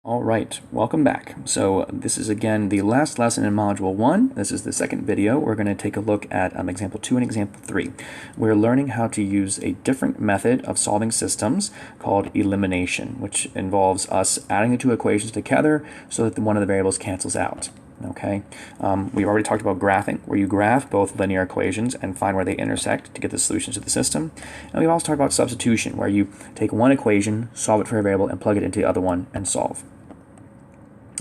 All right, welcome back. So this is again the last lesson in Module 1. This is the second video. We're going to take a look at example 2 and example 3. We're learning how to use a different method of solving systems called elimination, which involves us adding the two equations together so that one of the variables cancels out. Okay, we've already talked about graphing, where you graph both linear equations and find where they intersect to get the solutions to the system. And we've also talked about substitution, where you take one equation, solve it for a variable, and plug it into the other one and solve.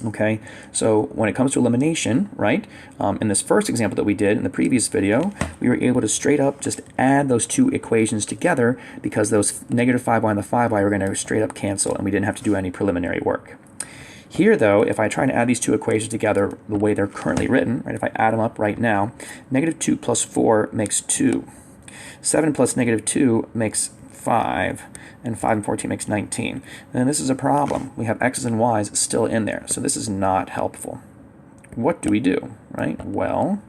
Okay, so when it comes to elimination, right, in this first example that we did in the previous video, we were able to straight up just add those two equations together because those negative 5y and the 5y were going to straight up cancel, and we didn't have to do any preliminary work. Here, though, if I try to add these two equations together the way they're currently written, right, if I add them up right now, negative 2 plus 4 makes 2. 7 plus negative 2 makes 5. And 5 and 14 makes 19. And this is a problem. We have x's and y's still in there, so this is not helpful. What do we do, right? Well,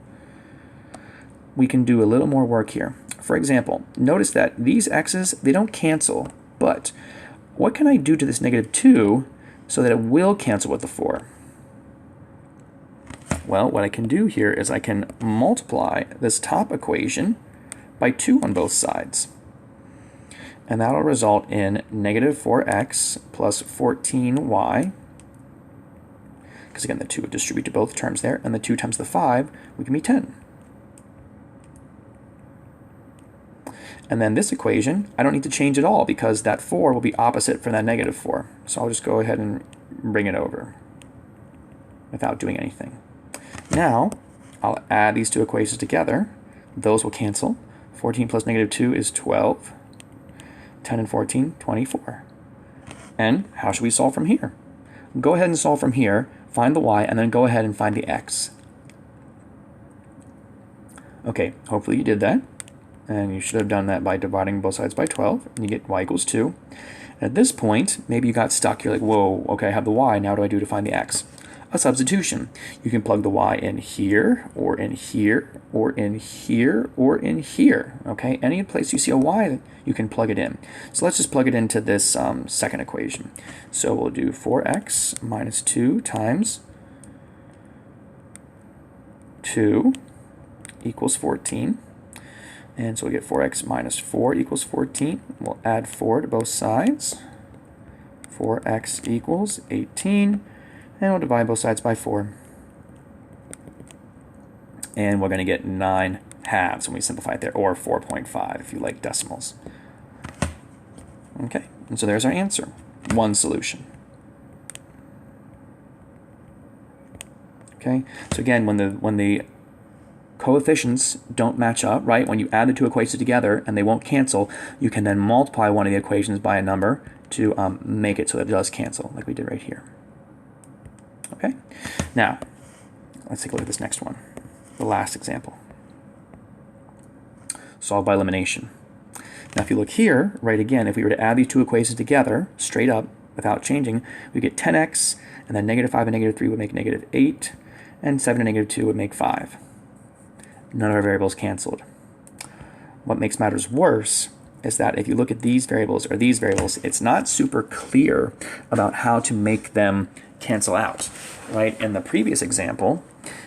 we can do a little more work here. For example, notice that these x's, they don't cancel, but what can I do to this negative 2 so that it will cancel with the 4? Well, what I can do here is I can multiply this top equation by 2 on both sides. And that'll result in negative 4x plus 14y, because again the 2 would distribute to both terms there, and the 2 times the 5 would give me 10. And then this equation, I don't need to change at all because that 4 will be opposite from that negative 4. So I'll just go ahead and bring it over without doing anything. Now, I'll add these two equations together. Those will cancel. 14 plus negative 2 is 12. 10 and 14, 24. And how should we solve from here? Go ahead and solve from here, find the y, and then go ahead and find the x. Okay, hopefully you did that. And you should have done that by dividing both sides by 12, and you get y equals 2. And at this point, maybe you got stuck. You're like, whoa, okay, I have the y, now what do I do to find the x? A substitution. You can plug the y in here, or in here, or in here, or in here. Okay, any place you see a y, you can plug it in. So let's just plug it into this second equation. So we'll do 4x minus 2 times 2 equals 14. And so we get 4x minus 4 equals 14. We'll add 4 to both sides. 4x equals 18. And we'll divide both sides by 4. And we're going to get 9 halves when we simplify it there, or 4.5 if you like decimals. Okay, and so there's our answer. One solution. Okay, so again, when the coefficients don't match up, right, when you add the two equations together and they won't cancel, you can then multiply one of the equations by a number to make it so that it does cancel, like we did right here. Okay, now let's take a look at this next one, the last example. Solve by elimination. Now if you look here, right, again, if we were to add these two equations together, straight up, without changing, we get 10x, and then negative 5 and negative 3 would make negative 8, and 7 and negative 2 would make 5. None of our variables canceled. What makes matters worse is that if you look at these variables, it's not super clear about how to make them cancel out, right? In the previous example,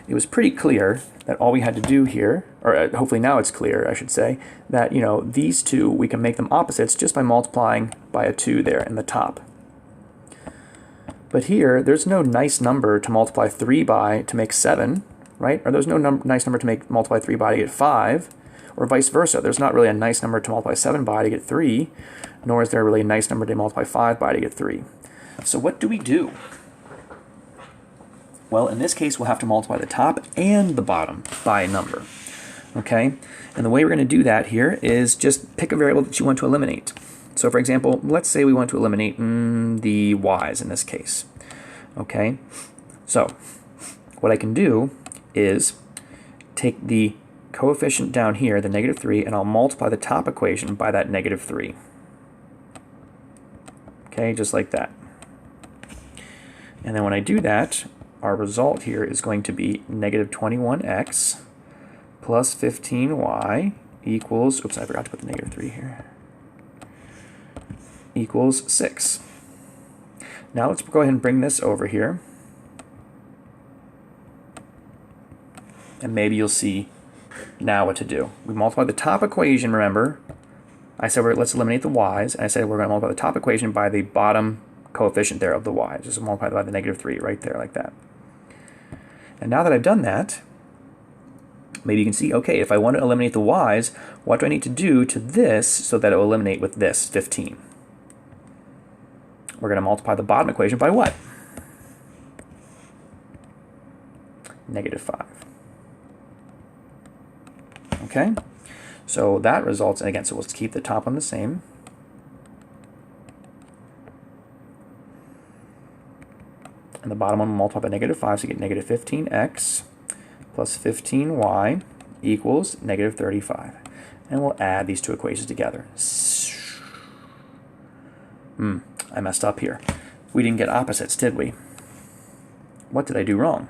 it was pretty clear that all we had to do here, or hopefully now it's clear, I should say, that, you know, these two, we can make them opposites just by multiplying by a 2 there in the top. But here, there's no nice number to multiply 3 by to make 7, right? Or there's no nice number to multiply 3 by to get 5, or vice versa. There's not really a nice number to multiply 7 by to get 3, nor is there really a nice number to multiply 5 by to get 3. So what do we do? Well, in this case, we'll have to multiply the top and the bottom by a number, okay? And the way we're going to do that here is just pick a variable that you want to eliminate. So, for example, let's say we want to eliminate the y's in this case, okay? So, what I can do is take the coefficient down here, the negative 3, and I'll multiply the top equation by that negative 3. Okay, just like that. And then when I do that, our result here is going to be negative 21x plus 15y equals, oops, I forgot to put the negative 3 here, equals 6. Now let's go ahead and bring this over here. And maybe you'll see now what to do. We multiply the top equation, remember. I said let's eliminate the y's, and I said we're going to multiply the top equation by the bottom coefficient there of the y. Just multiply by the -3 right there, like that. And now that I've done that, maybe you can see, okay, if I want to eliminate the y's, what do I need to do to this so that it will eliminate with this, 15? We're going to multiply the bottom equation by what? -5. Okay? So that results, and again, so we'll keep the top one the same. And the bottom one will multiply by -5, so you get -15x plus 15y equals -35. And we'll add these two equations together. I messed up here. We didn't get opposites, did we? What did I do wrong?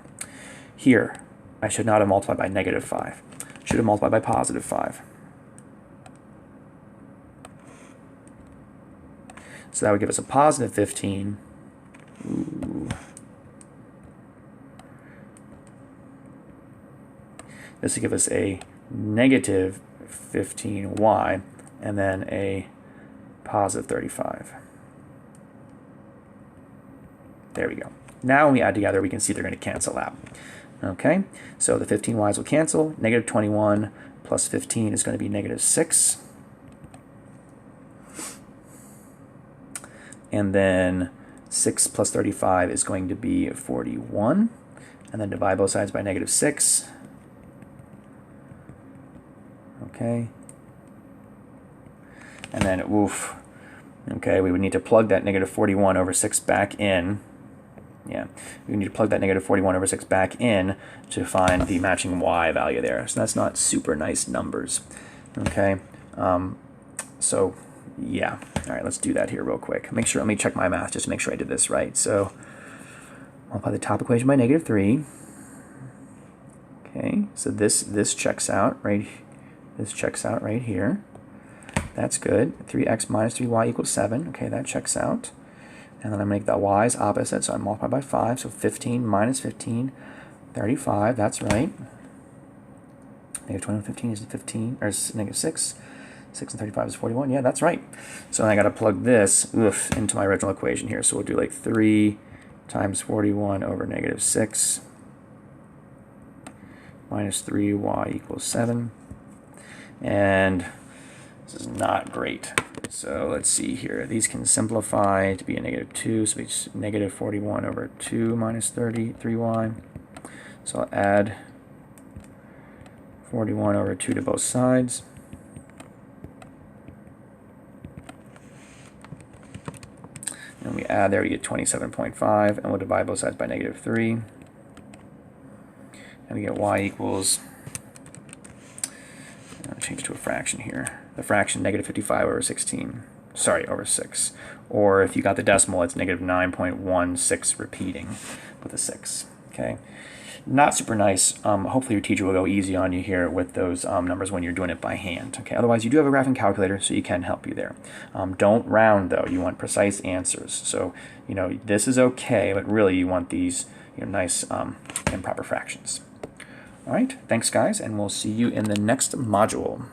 Here, I should not have multiplied by -5. Should have multiplied by +5. So that would give us a positive 15. Ooh. This would give us a negative 15y and then a positive 35. There we go. Now when we add together, we can see they're going to cancel out. Okay, so the 15y's will cancel. -21 plus 15 is going to be -6. And then 6 plus 35 is going to be 41. And then divide both sides by -6. Okay. And then, oof. Okay, we would need to plug that -41 over 6 back in. Yeah, we need to plug that -41 over 6 back in to find the matching y value there. So that's not super nice numbers. Okay, so yeah. All right, let's do that here real quick. Let me check my math just to make sure I did this right. So multiply the top equation by -3. Okay, so this checks out right. This checks out right here. That's good. 3x minus 3y equals 7. Okay, that checks out. And then I make the y's opposite, so I multiply by 5. So 15 minus 15, 35. That's right. -21, 15 is 15, or -6. 6 and 35 is 41. Yeah, that's right. So I got to plug this into my original equation here. So we'll do like 3 times 41 over -6 minus 3y equals 7. And this is not great. So let's see here. These can simplify to be a -2, so it's -41 over 2 minus 3y. So I'll add 41 over 2 to both sides. And we add there, we get 27.5, and we'll divide both sides by -3. And we get y equals, I'll change it to a fraction here. The fraction -55 over 16, sorry, over 6. Or if you got the decimal, it's -9.16 repeating with a 6. Okay, not super nice. Hopefully your teacher will go easy on you here with those numbers when you're doing it by hand. Okay, otherwise you do have a graphing calculator, so you can help you there. Don't round though. You want precise answers. So this is okay, but really you want these nice improper fractions. All right, thanks guys, and we'll see you in the next module.